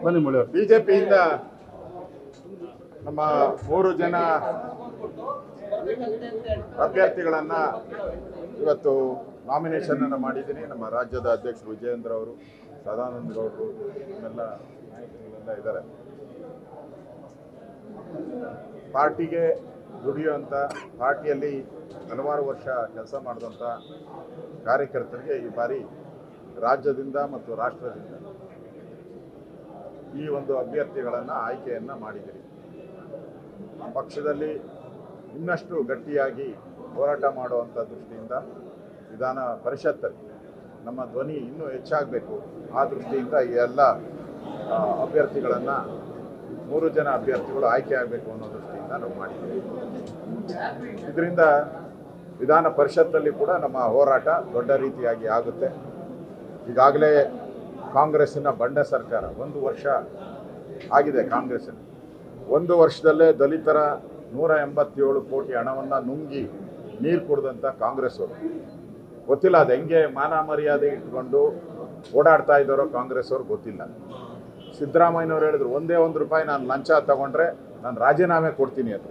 ಬನ್ನಿ ಮುಳಿಯವರು. ಬಿಜೆಪಿಯಿಂದ ನಮ್ಮ 3 ಜನ ಅಭ್ಯರ್ಥಿಗಳನ್ನ ಇವತ್ತು ನಾಮಿನೇಷನ್ ಅನ್ನು ಮಾಡಿದ್ದೀನಿ. ನಮ್ಮ ರಾಜ್ಯದ ಅಧ್ಯಕ್ಷರು ವಿಜಯೇಂದ್ರ ಅವರು, ಸದಾನಂದ ಗೌಡರು, ಎಲ್ಲ ನಾಯಕರುಗಳೆಲ್ಲ ಇದ್ದಾರೆ. ಪಾರ್ಟಿಗೆ ದುಡಿಯುವಂಥ, ಪಾರ್ಟಿಯಲ್ಲಿ ಹಲವಾರು ವರ್ಷ ಕೆಲಸ ಮಾಡಿದಂಥ ಕಾರ್ಯಕರ್ತರಿಗೆ ಈ ಬಾರಿ ರಾಜ್ಯದಿಂದ ಮತ್ತು ರಾಷ್ಟ್ರದಿಂದ ಈ ಒಂದು ಅಭ್ಯರ್ಥಿಗಳನ್ನು ಆಯ್ಕೆಯನ್ನು ಮಾಡಿದ್ದೀರಿ. ಪಕ್ಷದಲ್ಲಿ ಇನ್ನಷ್ಟು ಗಟ್ಟಿಯಾಗಿ ಹೋರಾಟ ಮಾಡುವಂಥ ದೃಷ್ಟಿಯಿಂದ ವಿಧಾನ ಪರಿಷತ್ತಲ್ಲಿ ನಮ್ಮ ಧ್ವನಿ ಇನ್ನೂ ಹೆಚ್ಚಾಗಬೇಕು. ಆ ದೃಷ್ಟಿಯಿಂದ ಈ ಎಲ್ಲ ಅಭ್ಯರ್ಥಿಗಳನ್ನು 3 ಜನ ಅಭ್ಯರ್ಥಿಗಳು ಆಯ್ಕೆ ಆಗಬೇಕು ಅನ್ನೋ ದೃಷ್ಟಿಯಿಂದ ನಾವು ಮಾಡಿದ್ದೀವಿ. ಇದರಿಂದ ವಿಧಾನ ಪರಿಷತ್ತಲ್ಲಿ ಕೂಡ ನಮ್ಮ ಹೋರಾಟ ದೊಡ್ಡ ರೀತಿಯಾಗಿ ಆಗುತ್ತೆ. ಈಗಾಗಲೇ ಕಾಂಗ್ರೆಸ್ಸಿನ ಬಂಡ ಸರ್ಕಾರ 1 ವರ್ಷ ಆಗಿದೆ. ಕಾಂಗ್ರೆಸ್ಸಿನ 1 ವರ್ಷದಲ್ಲೇ ದಲಿತರ 187 ಕೋಟಿ ಹಣವನ್ನು ನುಂಗಿ ನೀರು ಕುಡಿದಂಥ ಕಾಂಗ್ರೆಸ್ ಅವರು, ಗೊತ್ತಿಲ್ಲ ಅದು ಹೆಂಗೆ ಮಾನ ಮರ್ಯಾದೆ ಇಟ್ಕೊಂಡು ಓಡಾಡ್ತಾ ಇದ್ದಾರೋ ಕಾಂಗ್ರೆಸ್ ಅವ್ರು ಗೊತ್ತಿಲ್ಲ. ಸಿದ್ದರಾಮಯ್ಯನವ್ರು ಹೇಳಿದ್ರು, ಒಂದೇ ₹1 ನಾನು ಲಂಚ ತಗೊಂಡ್ರೆ ನಾನು ರಾಜೀನಾಮೆ ಕೊಡ್ತೀನಿ ಅಂತ.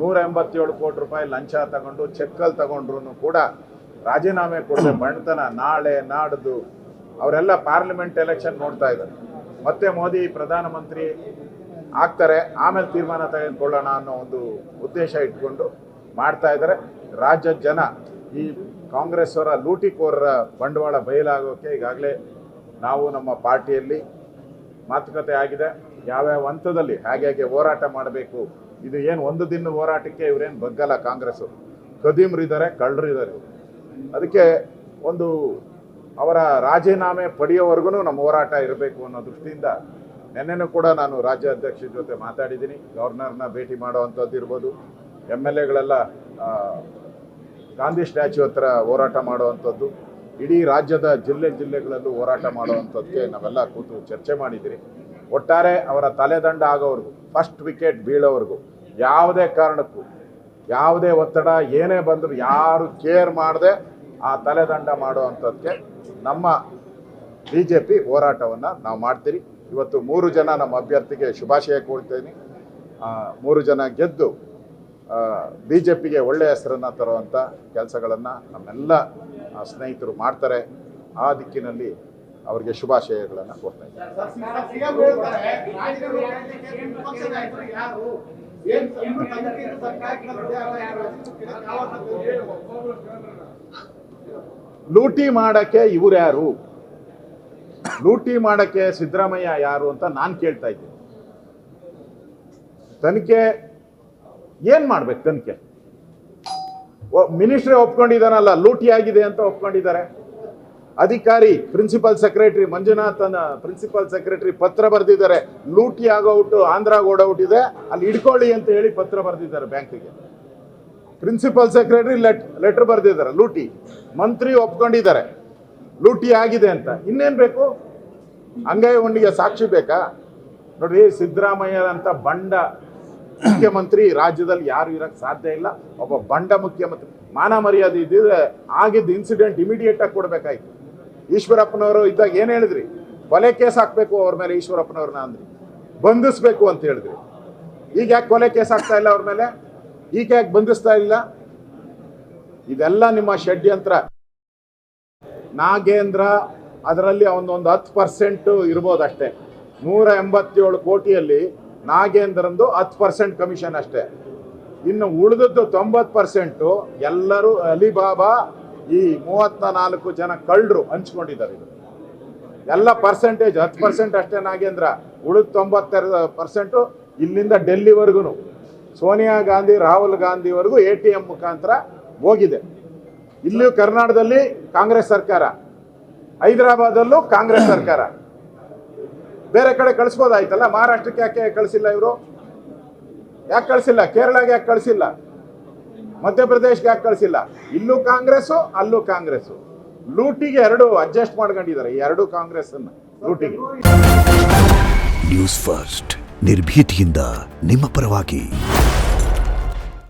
187 ಕೋಟಿ ರೂಪಾಯಿ ಲಂಚ ತಗೊಂಡು ಚೆಕ್ಕಲ್ಲಿ ತಗೊಂಡ್ರು ಕೂಡ ರಾಜೀನಾಮೆ ಕೊಡದೆ ಬಣ್ತನ ನಾಳೆ ನಾಡ್ದು ಅವರೆಲ್ಲ ಪಾರ್ಲಿಮೆಂಟ್ ಎಲೆಕ್ಷನ್ ನೋಡ್ತಾ ಇದ್ದಾರೆ. ಮತ್ತೆ ಮೋದಿ ಪ್ರಧಾನಮಂತ್ರಿ ಆಗ್ತಾರೆ, ಆಮೇಲೆ ತೀರ್ಮಾನ ತೆಗೆದುಕೊಳ್ಳೋಣ ಅನ್ನೋ ಒಂದು ಉದ್ದೇಶ ಇಟ್ಕೊಂಡು ಮಾಡ್ತಾ ಇದ್ದಾರೆ. ರಾಜ್ಯದ ಜನ ಈ ಕಾಂಗ್ರೆಸ್ ಅವರ ಲೂಟಿಕೋರರ ಬಂಡವಾಳ ಬಯಲಾಗೋಕ್ಕೆ ಈಗಾಗಲೇ ನಾವು ನಮ್ಮ ಪಾರ್ಟಿಯಲ್ಲಿ ಮಾತುಕತೆ ಆಗಿದೆ. ಯಾವ್ಯಾವ ಹಂತದಲ್ಲಿ ಹೇಗೆ ಹೋರಾಟ ಮಾಡಬೇಕು. ಇದು ಏನು ಒಂದು ದಿನ ಹೋರಾಟಕ್ಕೆ ಇವರೇನು ಬಗ್ಗಲ್ಲ. ಕಾಂಗ್ರೆಸ್ ಅವರು ಕದೀಮ್ರಿದ್ದಾರೆ, ಕಳ್ಳರಿದ್ದಾರೆ. ಅದಕ್ಕೆ ಒಂದು ಅವರ ರಾಜೀನಾಮೆ ಪಡೆಯೋವರೆಗೂ ನಮ್ಮ ಹೋರಾಟ ಇರಬೇಕು ಅನ್ನೋ ದೃಷ್ಟಿಯಿಂದ ನೆನ್ನೆನೂ ಕೂಡ ನಾನು ರಾಜ್ಯ ಅಧ್ಯಕ್ಷರ ಜೊತೆ ಮಾತಾಡಿದ್ದೀನಿ. ಗವರ್ನರ್ನ ಭೇಟಿ ಮಾಡುವಂಥದ್ದು ಇರ್ಬೋದು, MLAಗಳೆಲ್ಲ ಗಾಂಧಿ ಸ್ಟ್ಯಾಚ್ಯೂ ಹತ್ರ ಹೋರಾಟ ಮಾಡುವಂಥದ್ದು, ಇಡೀ ರಾಜ್ಯದ ಜಿಲ್ಲೆಗಳಲ್ಲೂ ಹೋರಾಟ ಮಾಡುವಂಥದ್ದಕ್ಕೆ ನಾವೆಲ್ಲ ಕೂತು ಚರ್ಚೆ ಮಾಡಿದ್ದೀರಿ. ಒಟ್ಟಾರೆ ಅವರ ತಲೆದಂಡ ಆಗೋವರೆಗೂ, ಫಸ್ಟ್ ವಿಕೆಟ್ ಬೀಳೋವರೆಗೂ ಯಾವುದೇ ಕಾರಣಕ್ಕೂ ಯಾವುದೇ ಒತ್ತಡ ಏನೇ ಬಂದರೂ ಯಾರು ಕೇರ್ ಮಾಡದೆ ಆ ತಲೆದಂಡ ಮಾಡುವಂಥದ್ದಕ್ಕೆ ನಮ್ಮ BJP ಹೋರಾಟವನ್ನು ನಾವು ಮಾಡ್ತೀರಿ. ಇವತ್ತು 3 ಜನ ನಮ್ಮ ಅಭ್ಯರ್ಥಿಗೆ ಶುಭಾಶಯ ಕೊಡ್ತೀನಿ. 3 ಜನ ಗೆದ್ದು BJPಗೆ ಒಳ್ಳೆಯ ಹೆಸರನ್ನು ತರುವಂಥ ಕೆಲಸಗಳನ್ನು ನಮ್ಮೆಲ್ಲ ಸ್ನೇಹಿತರು ಮಾಡ್ತಾರೆ. ಆ ದಿಕ್ಕಿನಲ್ಲಿ ಅವರಿಗೆ ಶುಭಾಶಯಗಳನ್ನು ಕೊಡ್ತಾ ಇದ್ದೀನಿ. ಲೂಟಿ ಮಾಡಕ್ಕೆ ಇವ್ರು ಯಾರು? ಲೂಟಿ ಮಾಡಕ್ಕೆ ಸಿದ್ದರಾಮಯ್ಯ ಯಾರು ಅಂತ ನಾನು ಕೇಳ್ತಾ ಇದ್ದೀನಿ. ತನಿಖೆ ಏನ್ ಮಾಡ್ಬೇಕು? ತನಿಖೆ ಮಿನಿಸ್ಟ್ರಿ ಒಪ್ಕೊಂಡಿದ್ದಾನಲ್ಲ, ಲೂಟಿ ಆಗಿದೆ ಅಂತ ಒಪ್ಕೊಂಡಿದ್ದಾರೆ. ಅಧಿಕಾರಿ principal secretary Manjunath principal secretary ಪತ್ರ ಬರೆದಿದ್ದಾರೆ. ಲೂಟಿ ಆಗೋಔಟು ಆಂಧ್ರ ಗೋಡೌಟ್ ಇದೆ, ಅಲ್ಲಿ ಇಡ್ಕೊಳ್ಳಿ ಅಂತ ಹೇಳಿ ಪತ್ರ ಬರೆದಿದ್ದಾರೆ ಬ್ಯಾಂಕಿಗೆ. ಪ್ರಿನ್ಸಿಪಲ್ ಸೆಕ್ರೆಟರಿ ಲೆಟರ್ ಬರೆದಿದ್ದಾರೆ. ಲೂಟಿ ಮಂತ್ರಿ ಒಪ್ಕೊಂಡಿದ್ದಾರೆ ಲೂಟಿ ಆಗಿದೆ ಅಂತ. ಇನ್ನೇನು ಬೇಕು? ಹಂಗಾಯಿ ಒಂದಿಗೆ ಸಾಕ್ಷಿ ಬೇಕಾ? ನೋಡ್ರಿ, ಸಿದ್ದರಾಮಯ್ಯ ಅಂತ ಬಂಡ ಮುಖ್ಯಮಂತ್ರಿ ರಾಜ್ಯದಲ್ಲಿ ಯಾರು ಇರಕ್ಕೆ ಸಾಧ್ಯ ಇಲ್ಲ. ಒಬ್ಬ ಬಂಡ ಮುಖ್ಯಮಂತ್ರಿ. ಮಾನ ಮರ್ಯಾದೆ ಇದ್ದಿದ್ರೆ ಆಗಿದ್ದ ಇನ್ಸಿಡೆಂಟ್ ಇಮಿಡಿಯೇಟ್ ಆಗಿ ಕೊಡ್ಬೇಕಾಯ್ತು. ಈಶ್ವರಪ್ಪನವರು ಇದ್ದಾಗ ಏನು ಹೇಳಿದ್ರಿ? ಕೊಲೆ ಕೇಸ್ ಹಾಕ್ಬೇಕು ಅವ್ರ ಮೇಲೆ, ಈಶ್ವರಪ್ಪನವ್ರನ್ನ ಅಂದ್ರಿ, ಬಂಧಿಸ್ಬೇಕು ಅಂತ ಹೇಳಿದ್ರಿ. ಈಗ ಯಾಕೆ ಕೊಲೆ ಕೇಸ್ ಹಾಕ್ತಾ ಇಲ್ಲ ಅವ್ರ ಮೇಲೆ? ಈಗ ಯಾಕೆ ಬಂಧಿಸ್ತಾ ಇಲ್ಲ? ಇದೆಲ್ಲ ನಿಮ್ಮ ಷಡ್ಯಂತ್ರ. ನಾಗೇಂದ್ರ ಅದರಲ್ಲಿ ಅವನೊಂದು 10% ಇರ್ಬೋದು ಅಷ್ಟೇ. 187 ಕೋಟಿಯಲ್ಲಿ ನಾಗೇಂದ್ರಂದು 10% ಕಮಿಷನ್ ಅಷ್ಟೇ. ಇನ್ನು ಉಳಿದದ್ದು 90% ಎಲ್ಲರೂ ಅಲಿಬಾಬಾ ಈ 34 ಜನ ಕಳ್ಳರು ಹಂಚ್ಕೊಂಡಿದ್ದಾರೆ. ಇದು ಎಲ್ಲ ಪರ್ಸೆಂಟೇಜ್ 10% ಅಷ್ಟೇ ನಾಗೇಂದ್ರ. ಉಳಿದ 92% ಇಲ್ಲಿಂದ ಡೆಲ್ಲಿವರೆಗೂ, ಸೋನಿಯಾ ಗಾಂಧಿ ರಾಹುಲ್ ಗಾಂಧಿವರೆಗೂ ATM ಮುಖಾಂತರ ಹೋಗಿದೆ. ಇಲ್ಲಿಯೂ ಕರ್ನಾಟಕದಲ್ಲಿ ಕಾಂಗ್ರೆಸ್ ಸರ್ಕಾರ, ಹೈದರಾಬಾದಲ್ಲೂ ಕಾಂಗ್ರೆಸ್ ಸರ್ಕಾರ. ಬೇರೆ ಕಡೆ ಕಳಿಸ್ಬೋದಾಯ್ತಲ್ಲ. ಮಹಾರಾಷ್ಟ್ರಕ್ಕೆ ಯಾಕೆ ಕಳಿಸಿಲ್ಲ ಇವರು? ಯಾಕೆ ಕಳಿಸಿಲ್ಲ? ಕೇರಳಗೆ ಯಾಕೆ ಕಳಿಸಿಲ್ಲ? ಮಧ್ಯಪ್ರದೇಶಕ್ಕೆ ಯಾಕೆ ಕಳಿಸಿಲ್ಲ? ಇಲ್ಲೂ ಕಾಂಗ್ರೆಸ್ಸು, ಅಲ್ಲೂ ಕಾಂಗ್ರೆಸ್ಸು. ಲೂಟಿಗೆ 2 ಅಡ್ಜಸ್ಟ್ ಮಾಡ್ಕೊಂಡಿದ್ದಾರೆ. ಈ 2 ಕಾಂಗ್ರೆಸ್ ಅನ್ನ ಲೂಟಿಗೆ. ನ್ಯೂಸ್ ಫಸ್ಟ್, ನಿರ್ಭೀತಿಯಿಂದ ನಿಮ್ಮ ಪರವಾಗಿ.